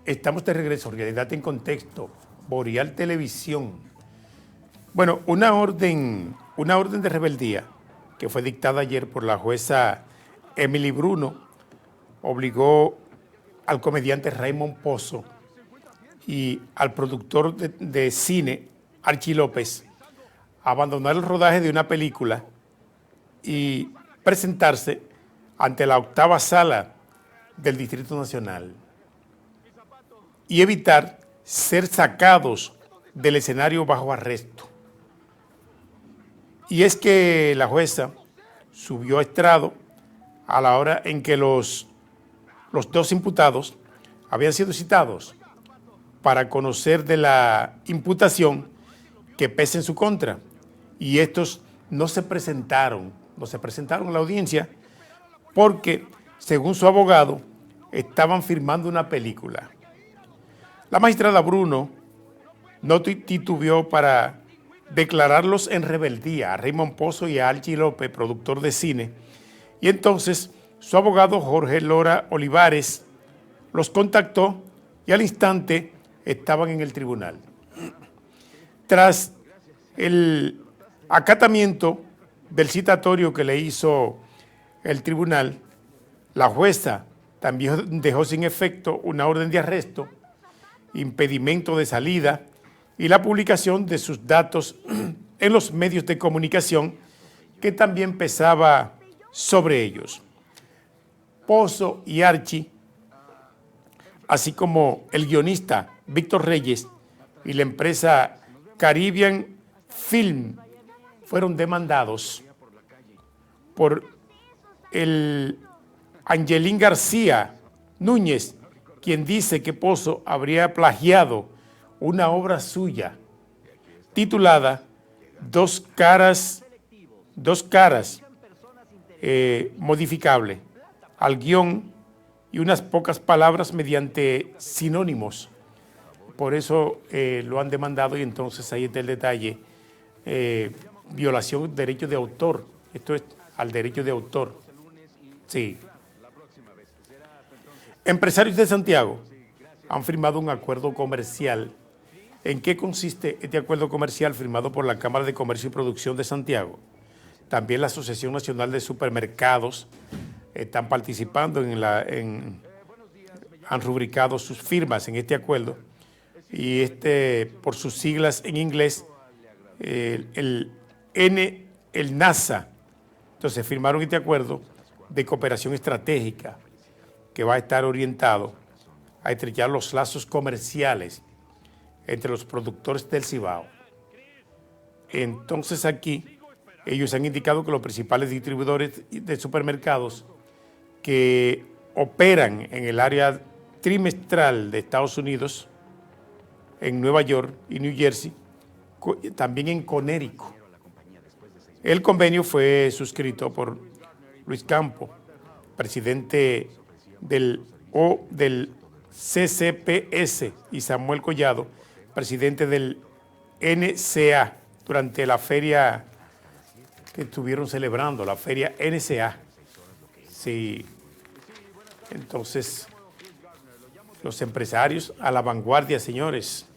Estamos de regreso, Realidad en Contexto, Boreal Televisión. Bueno, una orden de rebeldía que fue dictada ayer por la jueza Emily Bruno obligó al comediante Raymond Pozo y al productor de cine Archie López a abandonar el rodaje de una película y presentarse ante la 8ª Sala del Distrito Nacional y evitar ser sacados del escenario bajo arresto. Y es que la jueza subió a estrado a la hora en que los dos imputados habían sido citados para conocer de la imputación que pesa en su contra. Y estos no se presentaron a la audiencia porque, según su abogado, estaban filmando una película. La magistrada Bruno no titubeó para declararlos en rebeldía a Raymond Pozo y a Archie López, productor de cine, y entonces su abogado Jorge Lora Olivares los contactó y al instante estaban en el tribunal. Tras el acatamiento del citatorio que le hizo el tribunal, la jueza también dejó sin efecto una orden de arresto, impedimento de salida y la publicación de sus datos en los medios de comunicación que también pesaba sobre ellos. Pozo y Archie, así como el guionista Víctor Reyes y la empresa Caribbean Film, fueron demandados por el Angelín García Núñez, quien dice que Pozo habría plagiado una obra suya titulada Dos caras modificable al guión y unas pocas palabras mediante sinónimos. Por eso lo han demandado y entonces ahí está el detalle, violación de derecho de autor. Esto es al derecho de autor. Sí. Empresarios de Santiago han firmado un acuerdo comercial. ¿En qué consiste este acuerdo comercial firmado por la Cámara de Comercio y Producción de Santiago? También la Asociación Nacional de Supermercados están participando han rubricado sus firmas en este acuerdo y por sus siglas en inglés, el NASA. Entonces firmaron este acuerdo de cooperación estratégica que va a estar orientado a estrechar los lazos comerciales entre los productores del Cibao. Entonces aquí ellos han indicado que los principales distribuidores de supermercados que operan en el área trimestral de Estados Unidos, en Nueva York y New Jersey, también en Connecticut. El convenio fue suscrito por Luis Campo, presidente del CCPS, y Samuel Collado, presidente del NCA, durante la feria que estuvieron celebrando, la feria NCA. Sí. Entonces, los empresarios a la vanguardia, señores.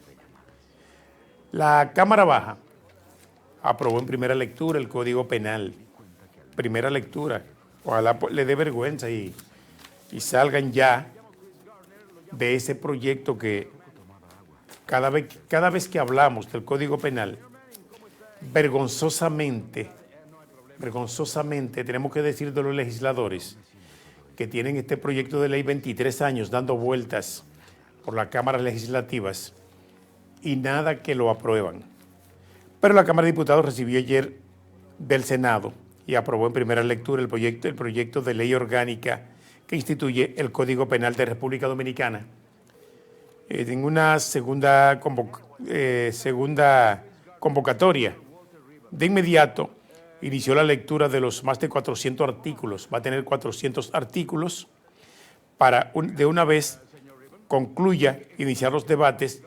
La Cámara Baja aprobó en primera lectura el Código Penal. Primera lectura. Ojalá le dé vergüenza y salgan ya de ese proyecto que cada vez que hablamos del Código Penal, vergonzosamente tenemos que decir de los legisladores que tienen este proyecto de ley 23 años dando vueltas por las cámaras legislativas y nada que lo aprueban. Pero la Cámara de Diputados recibió ayer del Senado y aprobó en primera lectura el proyecto de ley orgánica que instituye el Código Penal de República Dominicana. En una segunda convocatoria, de inmediato inició la lectura de los más de 400 artículos. Va a tener 400 artículos para de una vez concluya iniciar los debates,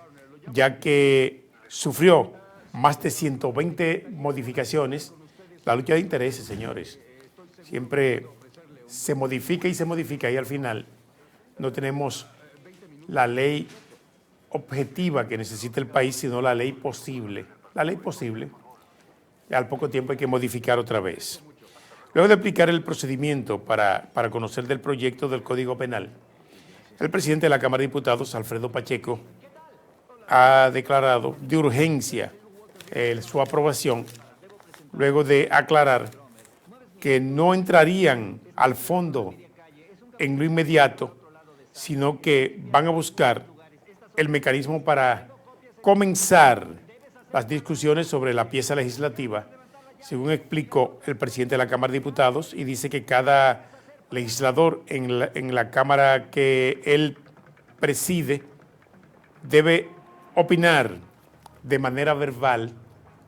ya que sufrió más de 120 modificaciones. La lucha de intereses, señores, siempre se modifica y al final no tenemos la ley objetiva que necesita el país, sino la ley posible. La ley posible, al poco tiempo hay que modificar otra vez. Luego de explicar el procedimiento para conocer del proyecto del Código Penal, el presidente de la Cámara de Diputados, Alfredo Pacheco, ha declarado de urgencia su aprobación, luego de aclarar que no entrarían al fondo en lo inmediato, sino que van a buscar el mecanismo para comenzar las discusiones sobre la pieza legislativa, según explicó el presidente de la Cámara de Diputados, y dice que cada legislador en la Cámara que él preside debe opinar de manera verbal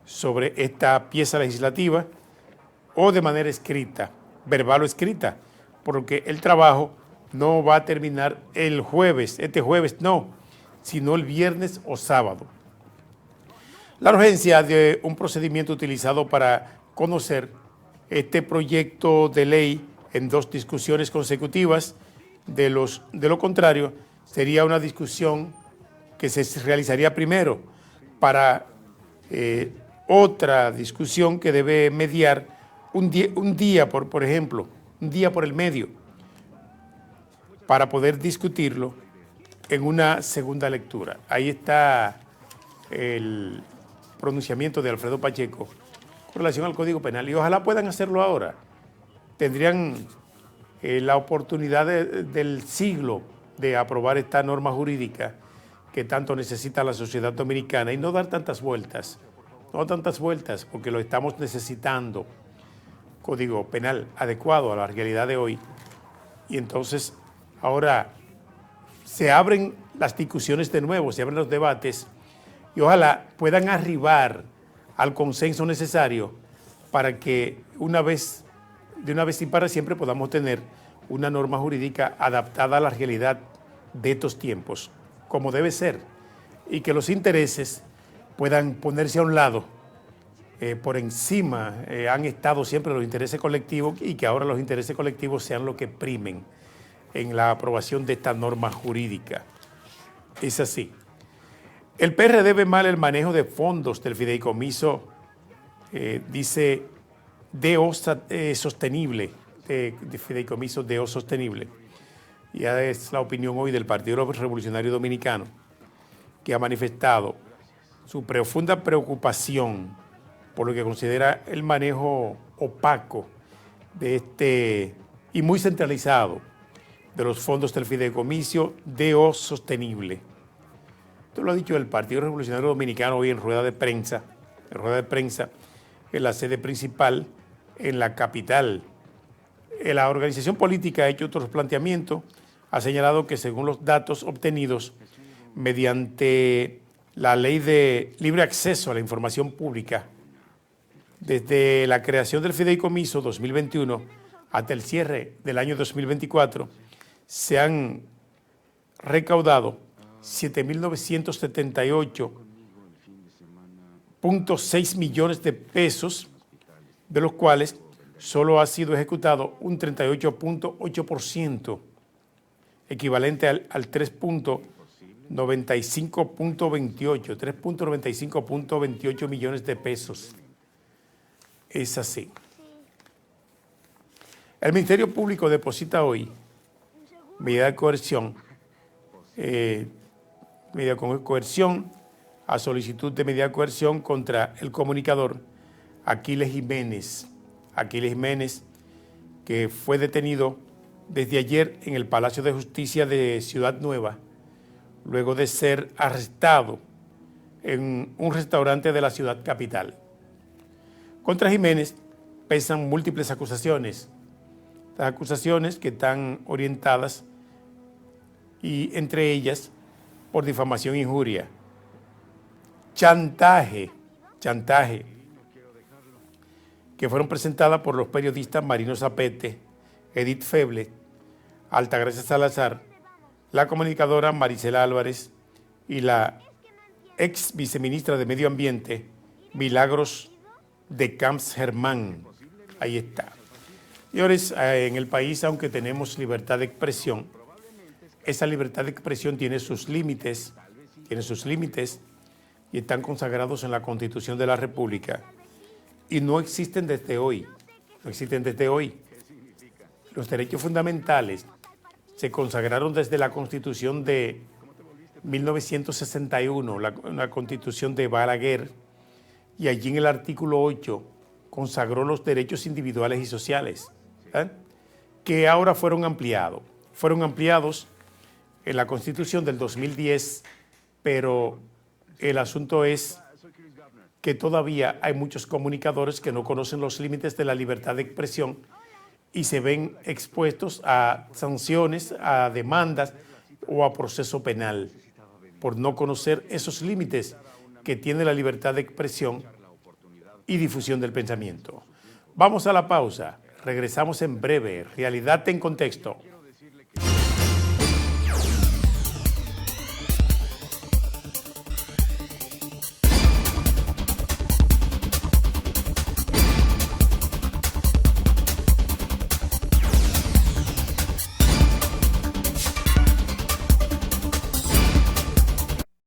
sobre esta pieza legislativa o de manera escrita, verbal o escrita, porque el trabajo no va a terminar el jueves, este jueves no, sino el viernes o sábado. La urgencia de un procedimiento utilizado para conocer este proyecto de ley en 2 discusiones consecutivas, de lo contrario, sería una discusión que se realizaría primero para otra discusión que debe mediar un día por ejemplo, un día por el medio, para poder discutirlo en una segunda lectura. Ahí está el pronunciamiento de Alfredo Pacheco con relación al Código Penal, y ojalá puedan hacerlo ahora. Tendrían la oportunidad del siglo de aprobar esta norma jurídica que tanto necesita la sociedad dominicana y no dar tantas vueltas, porque lo estamos necesitando. Código Penal adecuado a la realidad de hoy. Y entonces ahora se abren las discusiones de nuevo, se abren los debates, y ojalá puedan arribar al consenso necesario para que de una vez y para siempre podamos tener una norma jurídica adaptada a la realidad de estos tiempos, como debe ser, y que los intereses puedan ponerse a un lado. Por encima han estado siempre los intereses colectivos, y que ahora los intereses colectivos sean los que primen en la aprobación de esta norma jurídica. Es así. El PRD ve mal el manejo de fondos del fideicomiso, dice DO Sostenible, de fideicomiso DO Sostenible. Ya es la opinión hoy del Partido Revolucionario Dominicano, que ha manifestado su profunda preocupación por lo que considera el manejo opaco de y muy centralizado de los fondos del fideicomiso DO Sostenible. Esto lo ha dicho el Partido Revolucionario Dominicano hoy en rueda de prensa en la sede principal en la capital. La organización política ha hecho otros planteamientos, ha señalado que según los datos obtenidos mediante la Ley de Libre Acceso a la Información Pública, desde la creación del fideicomiso 2021 hasta el cierre del año 2024, se han recaudado 7.978.6 millones de pesos, de los cuales solo ha sido ejecutado un 38.8%, equivalente al 3.95.28 millones de pesos. Es así. El Ministerio Público deposita hoy medida de coerción, a solicitud de medida de coerción contra el comunicador Aquiles Jiménez, que fue detenido desde ayer en el Palacio de Justicia de Ciudad Nueva, luego de ser arrestado en un restaurante de la ciudad capital. Contra Jiménez pesan múltiples acusaciones, las acusaciones que están orientadas, y entre ellas por difamación e injuria, chantaje, que fueron presentadas por los periodistas Marino Zapete, Edith Feble, Altagracia Salazar, la comunicadora Maricela Álvarez y la ex viceministra de Medio Ambiente, Milagros de Camps Germán. Ahí está. Señores, en el país, aunque tenemos libertad de expresión, esa libertad de expresión tiene sus límites y están consagrados en la Constitución de la República y no existen desde hoy, Los derechos fundamentales se consagraron desde la Constitución de 1961, una Constitución de Balaguer, y allí en el artículo 8 consagró los derechos individuales y sociales, que ahora fueron ampliados. Fueron ampliados en la Constitución del 2010, pero el asunto es que todavía hay muchos comunicadores que no conocen los límites de la libertad de expresión y se ven expuestos a sanciones, a demandas o a proceso penal por no conocer esos límites que tiene la libertad de expresión y difusión del pensamiento. Vamos a la pausa, regresamos en breve. Realidad en Contexto.